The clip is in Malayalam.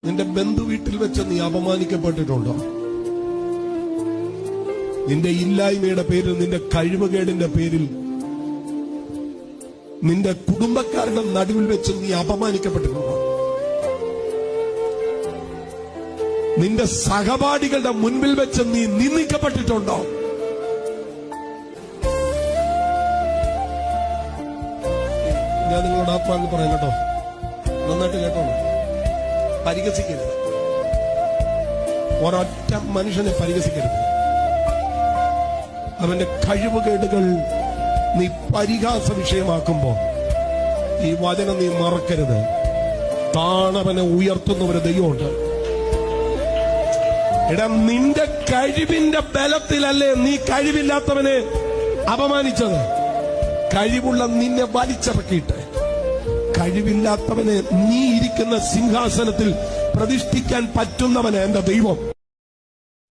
നിന്റെ ബന്ധു വീട്ടിൽ വെച്ച് നീ അപമാനിക്കപ്പെട്ടിട്ടുണ്ടോ? നിന്റെ ഇല്ലായ്മയുടെ പേരിൽ, നിന്റെ കഴിവുകേടിന്റെ പേരിൽ, നിന്റെ കുടുംബക്കാരുടെ നടുവിൽ വെച്ച് നീ അപമാനിക്കപ്പെട്ടിട്ടുണ്ടോ? നിന്റെ സഹപാഠികളുടെ മുൻപിൽ വെച്ച് നീ നിന്ദിക്കപ്പെട്ടിട്ടുണ്ടോ? ഞാൻ നിങ്ങളോട് ആത്മാവിൽ പറയാം കേട്ടോ, നന്നായിട്ട് കേട്ടോ. പരിഹസിക്കരുത്, ഒരൊറ്റ മനുഷ്യനെ പരിഹസിക്കരുത്. അവന്റെ കഴിവുകേടുകൾ നീ പരിഹാസ വിഷയമാക്കുമ്പോ ഈ വചനം നീ മറക്കരുത്. താണവനെ ഉയർത്തുന്ന ഒരു ദൈവമുണ്ട്. എടാ, നിന്റെ കഴിവിന്റെ ബലത്തിലല്ലേ നീ കഴിവില്ലാത്തവനെ അപമാനിച്ചത്? കഴിവുള്ള നിന്നെ വലിച്ചിറക്കിയിട്ട് കഴിവില്ലാത്തവനെ നീ ഇരിക്കുന്ന സിംഹാസനത്തിൽ പ്രതിഷ്ഠിക്കാൻ പറ്റുന്നവനെ എന്റെ ദൈവം.